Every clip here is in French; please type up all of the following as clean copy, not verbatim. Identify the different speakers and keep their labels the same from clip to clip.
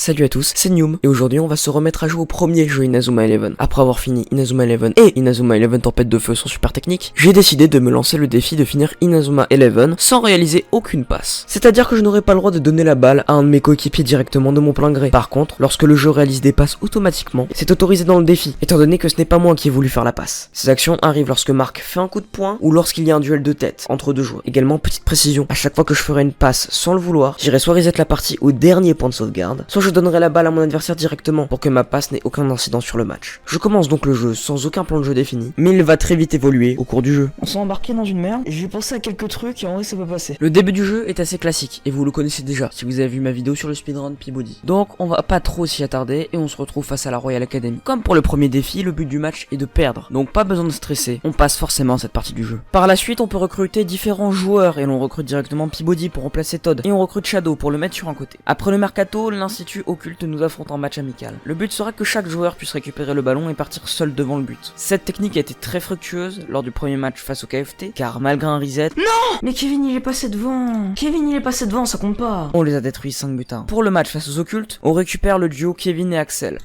Speaker 1: Salut à tous, c'est Nium, et aujourd'hui on va se remettre à jouer au premier jeu Inazuma Eleven. Après avoir fini Inazuma Eleven et Inazuma Eleven Tempête de Feu sans super technique, j'ai décidé de me lancer le défi de finir Inazuma Eleven sans réaliser aucune passe. C'est-à-dire que je n'aurai pas le droit de donner la balle à un de mes coéquipiers directement de mon plein gré. Par contre, lorsque le jeu réalise des passes automatiquement, c'est autorisé dans le défi, étant donné que ce n'est pas moi qui ai voulu faire la passe. Ces actions arrivent lorsque Marc fait un coup de poing ou lorsqu'il y a un duel de tête entre deux joueurs. Également, petite précision, à chaque fois que je ferai une passe sans le vouloir, j'irai soit reset la partie au dernier point de sauvegarde, soit je donnerai la balle à mon adversaire directement pour que ma passe n'ait aucun incident sur le match. Je commence donc le jeu sans aucun plan de jeu défini, mais il va très vite évoluer au cours du jeu.
Speaker 2: On s'est embarqué dans une merde et j'ai pensé à quelques trucs et en vrai ça peut passer.
Speaker 1: Le début du jeu est assez classique et vous le connaissez déjà si vous avez vu ma vidéo sur le speedrun Peabody. Donc on va pas trop s'y attarder et on se retrouve face à la Royal Academy. Comme pour le premier défi, le but du match est de perdre, donc pas besoin de stresser, on passe forcément cette partie du jeu. Par la suite on peut recruter différents joueurs et l'on recrute directement Peabody pour remplacer Todd et on recrute Shadow pour le mettre sur un côté. Après le mercato, l'Institut Occulte nous affronte en match amical. Le but sera que chaque joueur puisse récupérer le ballon et partir seul devant le but. Cette technique a été très fructueuse lors du premier match face au KFT, car malgré un reset,
Speaker 2: Non! Mais Kevin il est passé devant! Kevin il est passé devant, ça compte pas!
Speaker 1: on les a détruits 5 buts à 1. Pour le match face aux Occultes, on récupère le duo Kevin et Axel.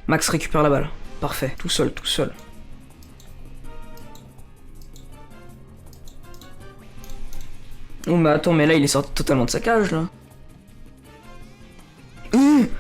Speaker 2: Max récupère la balle. Parfait. Tout seul, tout seul. Oh mais attends, mais là il est sorti totalement de sa cage là.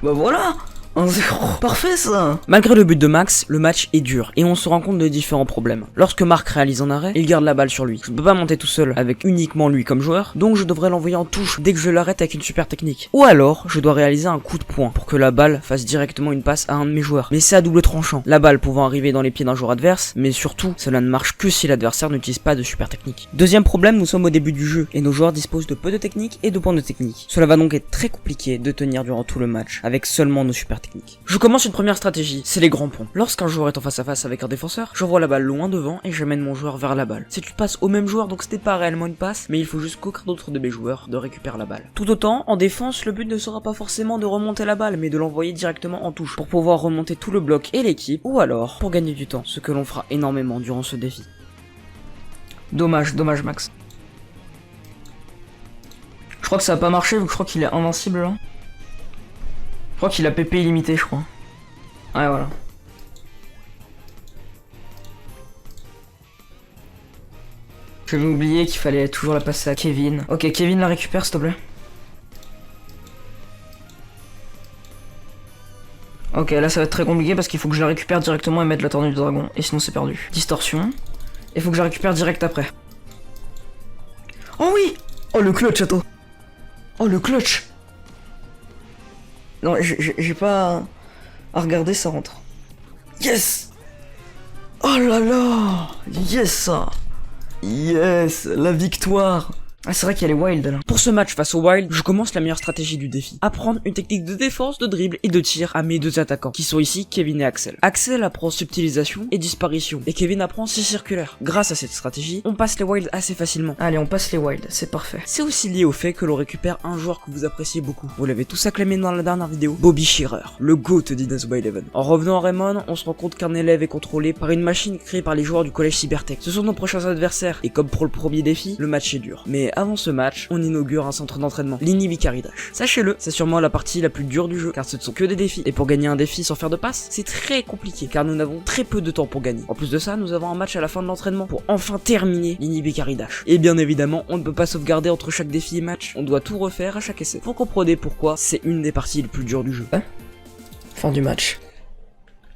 Speaker 2: Bah voilà! 1-0. Parfait ça!
Speaker 1: Malgré le but de Max, le match est dur et on se rend compte de différents problèmes. Lorsque Marc réalise un arrêt, il garde la balle sur lui. Je ne peux pas monter tout seul avec uniquement lui comme joueur, donc je devrais l'envoyer en touche dès que je l'arrête avec une super technique. Ou alors, je dois réaliser un coup de poing pour que la balle fasse directement une passe à un de mes joueurs. Mais c'est à double tranchant. La balle pouvant arriver dans les pieds d'un joueur adverse, mais surtout, cela ne marche que si l'adversaire n'utilise pas de super technique. Deuxième problème, nous sommes au début du jeu et nos joueurs disposent de peu de technique et de points de technique. Cela va donc être très compliqué de tenir durant tout le match avec seulement nos super techniques. Je commence une première stratégie, c'est les grands ponts. Lorsqu'un joueur est en face à face avec un défenseur, j'envoie la balle loin devant et j'amène mon joueur vers la balle. C'est une passe au même joueur donc ce n'est pas réellement une passe, mais il faut juste qu'aucun d'autre de mes joueurs ne récupère la balle. Tout autant, en défense, le but ne sera pas forcément de remonter la balle, mais de l'envoyer directement en touche pour pouvoir remonter tout le bloc et l'équipe, ou alors pour gagner du temps, ce que l'on fera énormément durant ce défi.
Speaker 2: Dommage, dommage Max. Je crois que ça a pas marché vu que je crois qu'il est invincible là. Je crois qu'il a PP illimité, je crois. Ouais, voilà. J'avais oublié qu'il fallait toujours la passer à Kevin. Ok, Kevin la récupère, s'il te plaît. Ok, là ça va être très compliqué parce qu'il faut que je la récupère directement et mettre la tornade du dragon. Et sinon c'est perdu. Distorsion. Il faut que je la récupère direct après. Oh oui! Oh le clutch, attends. Oh le clutch! Non, j'ai pas à regarder, ça rentre. Yes! Oh là là! Yes! Yes! La victoire! Ah, c'est vrai qu'il y a les wild là.
Speaker 1: Pour ce match face au Wild, je commence la meilleure stratégie du défi. Apprendre une technique de défense, de dribble et de tir à mes deux attaquants, qui sont ici Kevin et Axel. Axel apprend subtilisation et disparition, et Kevin apprend si circulaire. Grâce à cette stratégie, on passe les Wild assez facilement.
Speaker 2: Allez, on passe les wild, c'est parfait.
Speaker 1: C'est aussi lié au fait que l'on récupère un joueur que vous appréciez beaucoup. Vous l'avez tous acclamé dans la dernière vidéo, Bobby Shearer, le GOAT d'Inazuma Eleven. En revenant à Raymond, on se rend compte qu'un élève est contrôlé par une machine créée par les joueurs du collège Cybertech. Ce sont nos prochains adversaires, et comme pour le premier défi, le match est dur. Mais avant ce match, on inaugure un centre d'entraînement, l'Inhibikari Dash. Sachez-le, c'est sûrement la partie la plus dure du jeu, car ce ne sont que des défis. Et pour gagner un défi sans faire de passe, c'est très compliqué, car nous n'avons très peu de temps pour gagner. En plus de ça, nous avons un match à la fin de l'entraînement pour enfin terminer l'Inhibikari Dash. Et bien évidemment, on ne peut pas sauvegarder entre chaque défi et match, on doit tout refaire à chaque essai. Vous comprenez pourquoi c'est une des parties les plus dures du jeu.
Speaker 2: Fin du match.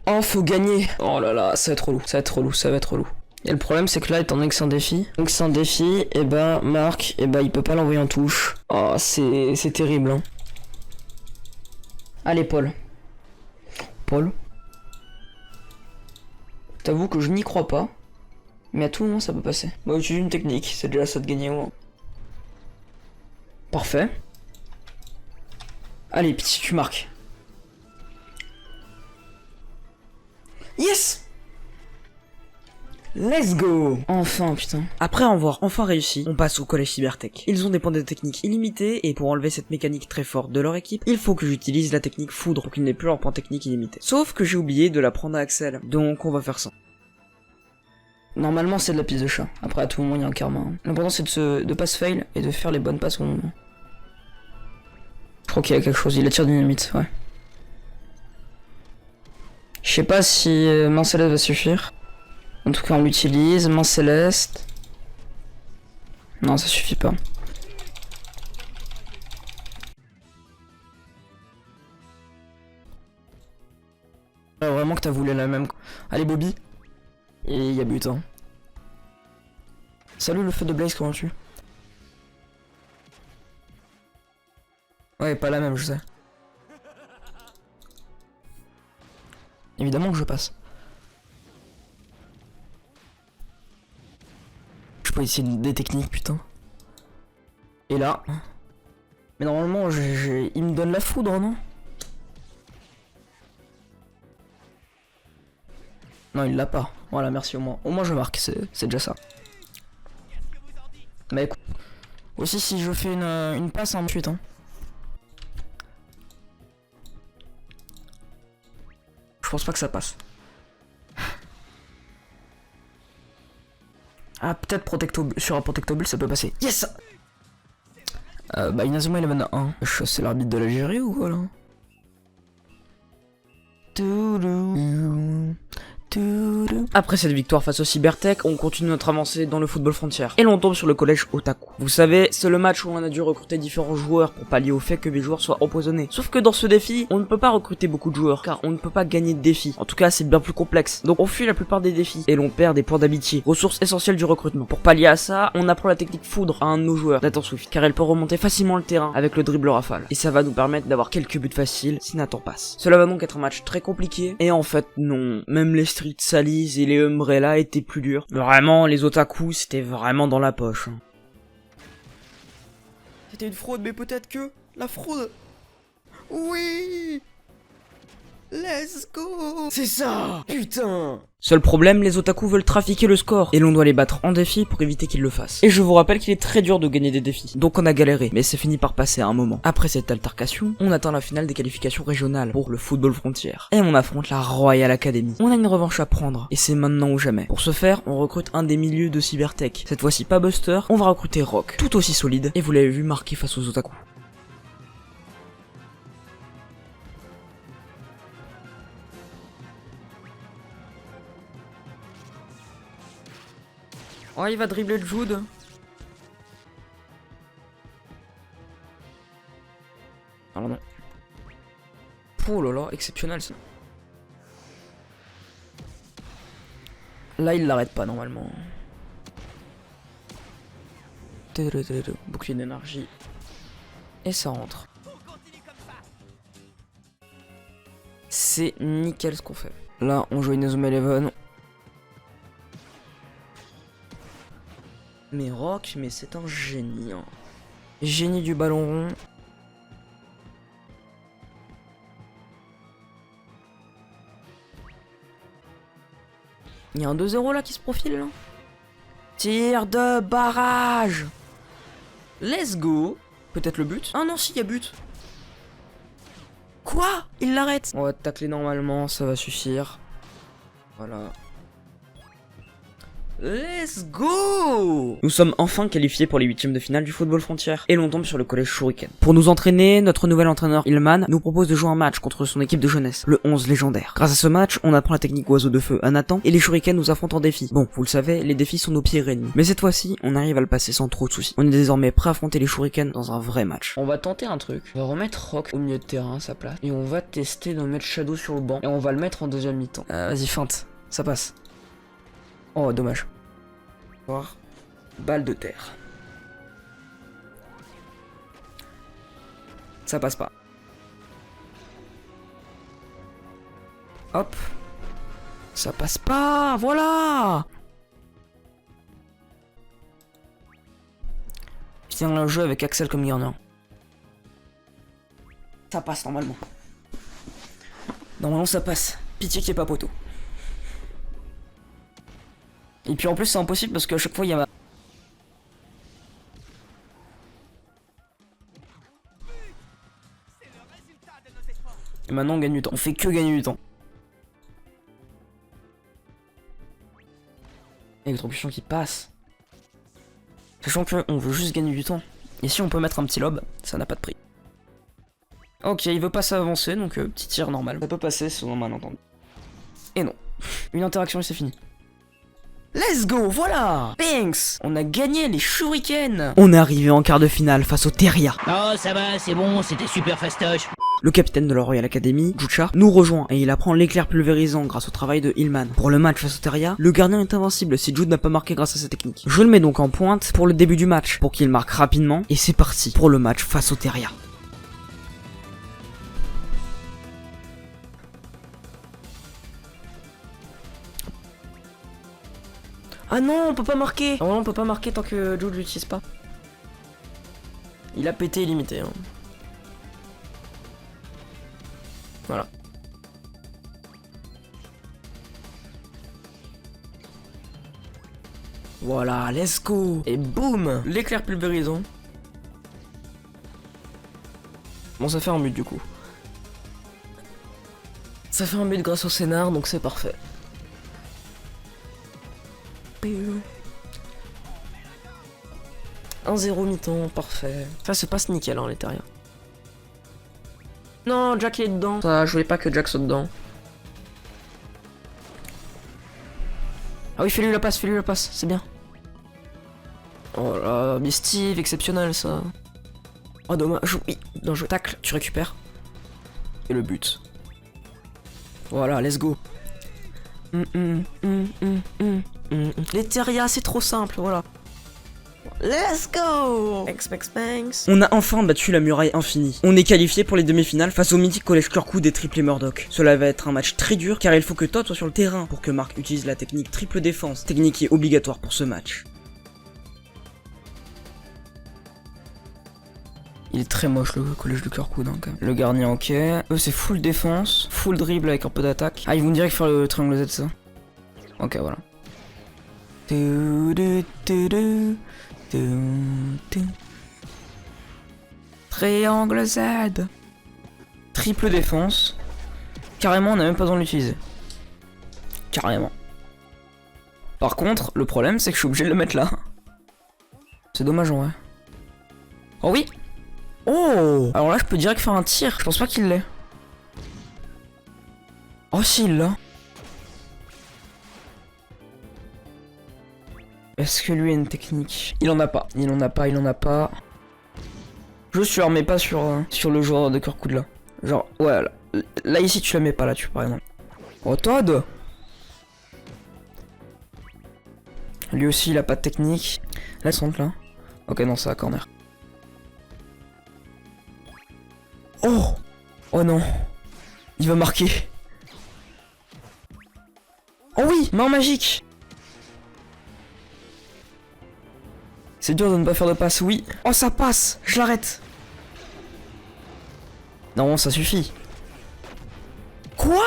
Speaker 2: Oh, faut gagner! Oh là là, ça va être relou, ça va être relou, ça va être relou. Et le problème c'est que là, étant donné que c'est un défi, et ben Marc, et ben il peut pas l'envoyer en touche. Oh, c'est terrible, hein. Allez, Paul. Paul. T'avoue que je n'y crois pas, mais à tout moment ça peut passer. Bah, utilise une technique, c'est déjà ça de gagner au moins. Parfait. Allez, petit, tu marques. Yes! Let's go! Enfin, putain.
Speaker 1: Après avoir enfin réussi, on passe au collège Cybertech. Ils ont des points de technique illimités, et pour enlever cette mécanique très forte de leur équipe, il faut que j'utilise la technique foudre pour qu'ils n'aient plus leur point technique illimité. Sauf que j'ai oublié de la prendre à Axel, donc on va faire ça.
Speaker 2: Normalement c'est de la piste de chat, après à tout moment il y a un karma. L'important c'est de pas se fail et de faire les bonnes passes au moment. Je crois qu'il y a quelque chose, il a tir dynamite, ouais. Je sais pas si main céleste va suffire. En tout cas on l'utilise, main céleste. Non ça suffit pas. Vraiment que t'as voulu la même. Allez Bobby. Et y a but hein. Salut le feu de Blaze, comment tu? Ouais pas la même je sais. Évidemment que je passe. Je peux essayer des techniques putain. Et là. Mais normalement il me donne la foudre non? Non il l'a pas. Voilà merci au moins. Au moins je marque, c'est déjà ça. Bah écoute. Aussi si je fais une passe en suite hein. Je pense pas que ça passe. Ah peut-être sur un Protectobule ça peut passer. Yes. Bah Inazuma Eleven a 1. C'est l'arbitre de l'Algérie ou quoi là?
Speaker 1: Après cette victoire face au Cybertech, on continue notre avancée dans le football frontière. Et l'on tombe sur le collège Otaku. Vous savez, c'est le match où on a dû recruter différents joueurs pour pallier au fait que les joueurs soient empoisonnés. Sauf que dans ce défi, on ne peut pas recruter beaucoup de joueurs, car on ne peut pas gagner de défi. En tout cas, c'est bien plus complexe. Donc on fuit la plupart des défis, et l'on perd des points d'amitié, ressources essentielles du recrutement. Pour pallier à ça, on apprend la technique foudre à un de nos joueurs, Nathan Swift, car elle peut remonter facilement le terrain avec le dribble rafale. Et ça va nous permettre d'avoir quelques buts faciles si Nathan passe. Cela va donc être un match très compliqué, et en fait non, même les Street Salise et les Umbrella étaient plus durs. Vraiment, les Otaku, c'était vraiment dans la poche.
Speaker 2: C'était une fraude, mais peut-être que la fraude. Oui. Let's go. C'est ça. Putain.
Speaker 1: Seul problème, les Otaku veulent trafiquer le score, et l'on doit les battre en défi pour éviter qu'ils le fassent. Et je vous rappelle qu'il est très dur de gagner des défis, donc on a galéré, mais c'est fini par passer à un moment. Après cette altercation, on atteint la finale des qualifications régionales pour le football frontière, et on affronte la Royal Academy. On a une revanche à prendre, et c'est maintenant ou jamais. Pour ce faire, on recrute un des milieux de Cybertech. Cette fois-ci pas Buster, on va recruter Rock, tout aussi solide, et vous l'avez vu marqué face aux Otaku.
Speaker 2: Oh, il va dribbler le Jude. Alors non. Oh là là, exceptionnel ça. Là, il l'arrête pas normalement. Bouclier d'énergie. Et ça rentre. C'est nickel ce qu'on fait. Là, on joue Inazuma Eleven. Mais Rock, mais c'est un génie. Hein. Génie du ballon rond. Il y a un 2-0 là qui se profile là. Tir de barrage. Let's go. Peut-être le but. Ah non, si, il y a but. Quoi? Il l'arrête. On va tacler normalement, ça va suffire. Voilà. Let's go!
Speaker 1: Nous sommes enfin qualifiés pour les huitièmes de finale du football frontière, et l'on tombe sur le collège Shuriken. Pour nous entraîner, notre nouvel entraîneur Ilman nous propose de jouer un match contre son équipe de jeunesse, le 11 légendaire. Grâce à ce match, on apprend la technique oiseau de feu à Nathan, et les Shurikens nous affrontent en défi. Bon, vous le savez, les défis sont nos pires ennemis. Mais cette fois-ci, on arrive à le passer sans trop de soucis. On est désormais prêt à affronter les Shurikens dans un vrai match.
Speaker 2: On va tenter un truc. On va remettre Rock au milieu de terrain à sa place, et on va tester de mettre Shadow sur le banc, et on va le mettre en deuxième mi-temps. Vas-y, feinte. Ça passe. Oh, dommage. Balle de terre. Ça passe pas. Hop. Ça passe pas. Voilà. Viens le jeu avec Axel comme gardien. Ça passe normalement. Normalement ça passe. Pitié qu'il n'y ait pas poteau. Et puis en plus c'est impossible parce qu'à chaque fois il y a Et maintenant on gagne du temps. On fait que gagner du temps. Électrocution qui passe. Sachant que on veut juste gagner du temps. Et si on peut mettre un petit lob, ça n'a pas de prix. Ok, il veut pas s'avancer, donc petit tir normal. Ça peut passer selon un malentendu. Et non. Une interaction et c'est fini. Let's go, voilà. Thanks. On a gagné les shurikens.
Speaker 1: On est arrivé en quart de finale face au Teria.
Speaker 3: Oh, ça va, c'est bon, c'était super fastoche.
Speaker 1: Le capitaine de la Royal Academy, Jucha, nous rejoint et il apprend l'éclair pulvérisant grâce au travail de Hillman. Pour le match face au Teria, le gardien est invincible si Jude n'a pas marqué grâce à sa technique. Je le mets donc en pointe pour le début du match, pour qu'il marque rapidement, et c'est parti pour le match face au Teria.
Speaker 2: Ah non, on peut pas marquer. Non, on peut pas marquer tant que Jude l'utilise pas. Il a pété illimité. Hein. Voilà. Voilà, let's go. Et boum, l'éclair pulvérisant. Bon, ça fait un but du coup. Ça fait un but grâce au scénar, donc c'est parfait. 1-0 mi-temps, parfait. Ça c'est pas nickel hein les terriens. Non, Jack il est dedans. Ça, je voulais pas que Jack saute dedans. Ah oui, fais-lui la passe, c'est bien. Oh là, mais Steve, exceptionnel ça. Oh dommage, oui, bien joué. Tacle, tu récupères. Et le but. Voilà, let's go. Les terrias, c'est trop simple, voilà. Let's go.
Speaker 1: On a enfin battu la muraille infinie. On est qualifié pour les demi-finales face au mythique collège Kirkwood et Triple Murdoch. Cela va être un match très dur car il faut que Todd soit sur le terrain pour que Mark utilise la technique triple défense, technique qui est obligatoire pour ce match.
Speaker 2: Il est très moche le collège de Kirkwood hein, quand même. Le gardien ok. Eux c'est full défense, full dribble avec un peu d'attaque. Ah ils vont direct faire le triangle Z ça. Ok voilà. Triangle Z. Triple défense. Carrément on n'a même pas besoin de l'utiliser. Carrément. Par contre le problème c'est que je suis obligé de le mettre là. C'est dommage en vrai. Oh oui. Oh. Alors là je peux direct faire un tir. Je pense pas qu'il l'ait. Oh si il l'a. Est-ce que lui a une technique? Il en a pas. Il en a pas. Je suis mais pas sur le joueur de Kirkwood là. Genre, ouais, là ici tu la mets pas là, tu par exemple. Oh Todd. Lui aussi il a pas de technique. Là centre là. Ok non c'est à corner. Oh. Oh non. Il va marquer. Oh oui, main magique. C'est dur de ne pas faire de passe, oui. Oh ça passe, je l'arrête. Non, ça suffit. Quoi?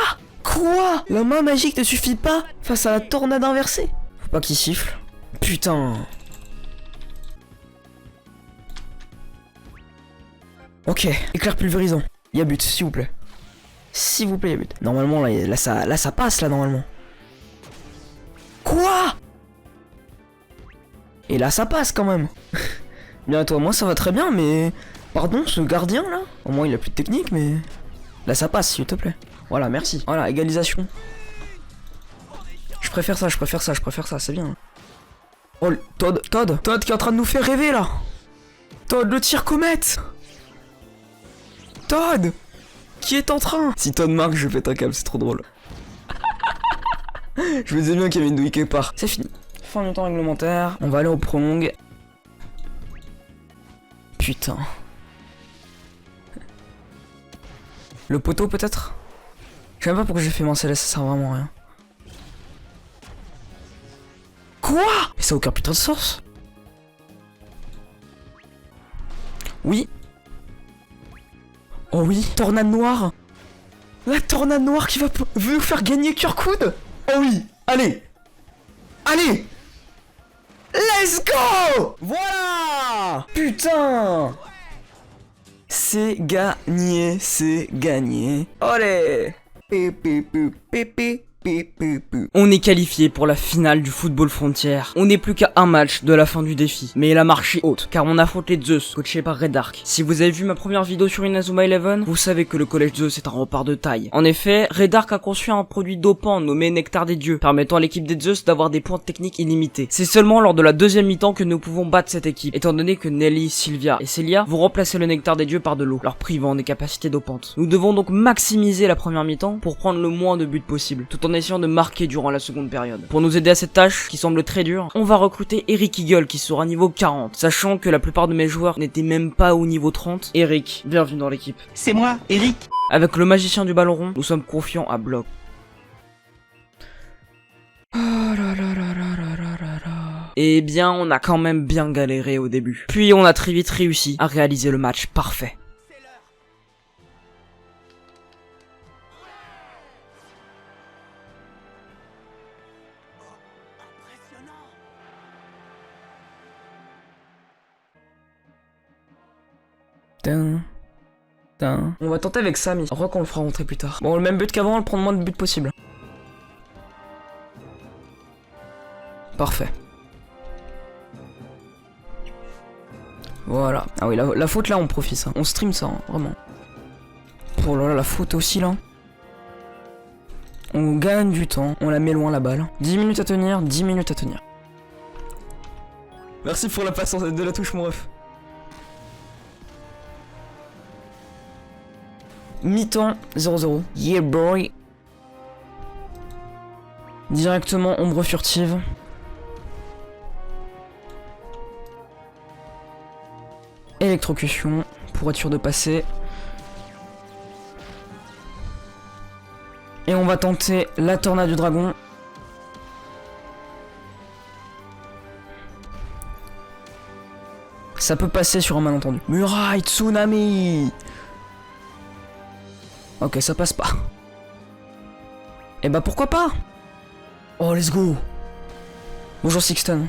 Speaker 2: La main magique ne suffit pas face à la tornade inversée. Faut pas qu'il siffle. Putain. Ok, éclair pulvérisant. Il y a but, s'il vous plaît. S'il vous plaît, il y a but. Normalement, là ça passe, là, normalement. Quoi? Et là, ça passe, quand même. Bien, toi, moi, ça va très bien, mais... Pardon, ce gardien, là? Au moins, il a plus de technique, mais... Là, ça passe, s'il te plaît. Voilà, merci. Voilà, égalisation. Je préfère ça, c'est bien. Oh, Todd qui est en train de nous faire rêver, là. Todd, le tir comète. Todd qui est en train. Si Todd marque, je pète un câble, c'est trop drôle. Je me disais bien qu'il y avait une douille quelque part. C'est fini. Fin du temps réglementaire. On va aller au prolong. Putain. Le poteau peut-être? Je sais même pas pourquoi j'ai fait mon CLS, ça sert vraiment à rien. Quoi? Mais ça a aucun putain de source. Oui. Oh oui, tornade noire. La tornade noire qui veut faire gagner Kirkwood. Oh oui, allez. Allez. Let's go. Voilà. Putain. C'est gagné, c'est gagné. Allez. Pépé.
Speaker 1: On est qualifié pour la finale du football frontière. On n'est plus qu'à un match de la fin du défi. Mais la marche est haute, car on affronte les Zeus, coachés par Red Dark. Si vous avez vu ma première vidéo sur Inazuma Eleven, vous savez que le collège Zeus est un rempart de taille. En effet, Red Dark a conçu un produit dopant nommé Nectar des Dieux, permettant à l'équipe des Zeus d'avoir des points techniques illimités. C'est seulement lors de la deuxième mi-temps que nous pouvons battre cette équipe, étant donné que Nelly, Sylvia et Celia vont remplacer le Nectar des Dieux par de l'eau, leur privant des capacités dopantes. Nous devons donc maximiser la première mi-temps pour prendre le moins de buts possible, tout en essayant de marquer durant la seconde période. Pour nous aider à cette tâche, qui semble très dure, on va recruter Eric Eagle qui sera niveau 40. Sachant que la plupart de mes joueurs n'étaient même pas au niveau 30, Eric, bienvenue dans l'équipe.
Speaker 3: C'est moi, Eric.
Speaker 1: Avec le magicien du ballon rond, nous sommes confiants à bloc. Eh bien, on a quand même bien galéré au début. Puis on a très vite réussi à réaliser le match parfait.
Speaker 2: On va tenter avec Sam, je crois qu'on le fera rentrer plus tard. Bon, le même but qu'avant, on le prend le moins de buts possible. Parfait. Voilà. Ah oui, la faute là, on profite ça. On stream ça, hein, vraiment. Oh là là, la faute aussi là. On gagne du temps, on la met loin la balle. 10 minutes à tenir, 10 minutes à tenir. Merci pour la patience de la touche, mon ref. Mi-temps, 0-0. Yeah boy. Directement ombre furtive. Électrocution pour être sûr de passer. Et on va tenter la tornade du dragon. Ça peut passer sur un malentendu. Muraille Tsunami. Ok, ça passe pas. Et bah pourquoi pas? Oh, let's go. Bonjour Sixton.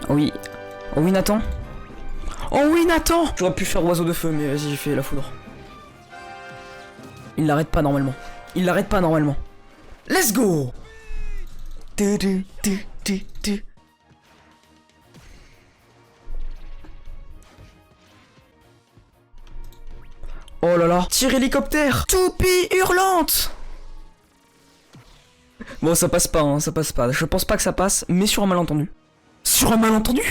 Speaker 2: Oh oui. Oh oui Nathan. Oh oui Nathan. J'aurais pu faire oiseau de feu, mais vas-y, j'ai fait la foudre. Il l'arrête pas normalement. Il l'arrête pas normalement. Let's go. Oh là là, tir hélicoptère. Toupie hurlante. Bon, ça passe pas, hein, ça passe pas. Je pense pas que ça passe, mais sur un malentendu. Sur un malentendu.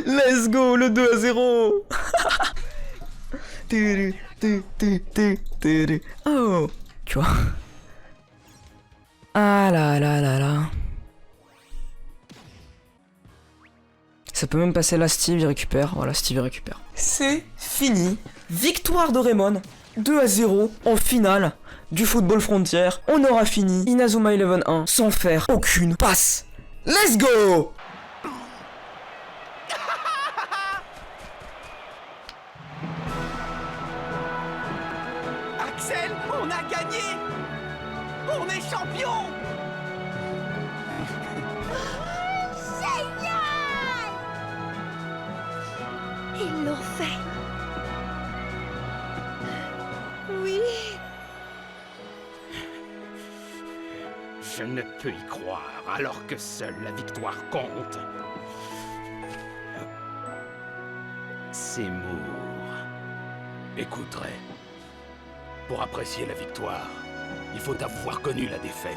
Speaker 2: Let's go, le 2-0. Oh, tu vois. Ah là là là là. Ça peut même passer là, Steve, il récupère. Voilà, Steve, il récupère. C'est fini. Victoire de Raymond. 2-0 en finale du football frontière. On aura fini Inazuma Eleven 1 sans faire aucune passe. Let's go.
Speaker 4: Axel, on a gagné. On est champion.
Speaker 5: Ils l'ont fait. Oui.
Speaker 6: Je ne peux y croire, alors que seule la victoire compte. Seymour. Écoute, Ray, pour apprécier la victoire, il faut avoir connu la défaite.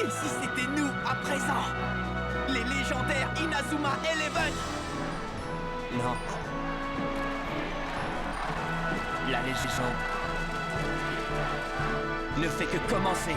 Speaker 4: Et si c'était nous à présent? Les légendaires Inazuma Eleven.
Speaker 7: Non. La légende ne fait que commencer.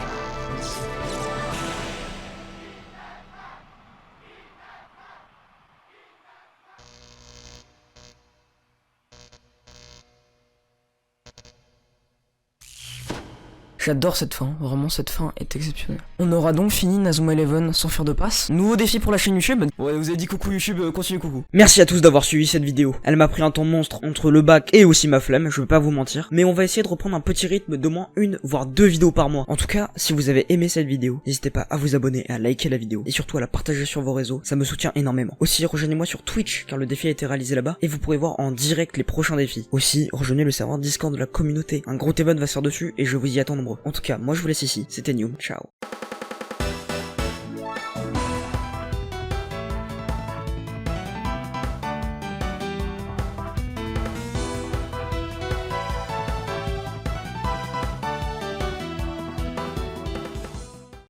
Speaker 2: J'adore cette fin, vraiment cette fin est exceptionnelle. On aura donc fini Inazuma Eleven sans faire de passe. Nouveau défi pour la chaîne YouTube. Ouais, vous avez dit coucou YouTube, continuez coucou.
Speaker 1: Merci à tous d'avoir suivi cette vidéo. Elle m'a pris un temps monstre entre le bac et aussi ma flemme, je vais pas vous mentir. Mais on va essayer de reprendre un petit rythme d'au moins une, voire 2 vidéos par mois. En tout cas, si vous avez aimé cette vidéo, n'hésitez pas à vous abonner et à liker la vidéo. Et surtout à la partager sur vos réseaux, ça me soutient énormément. Aussi, rejoignez-moi sur Twitch, car le défi a été réalisé là-bas. Et vous pourrez voir en direct les prochains défis. Aussi, rejoignez le serveur Discord de la communauté. Un gros event va se faire dessus et je vous y attends nombreux. En tout cas, moi je vous laisse ici. C'était New. Ciao.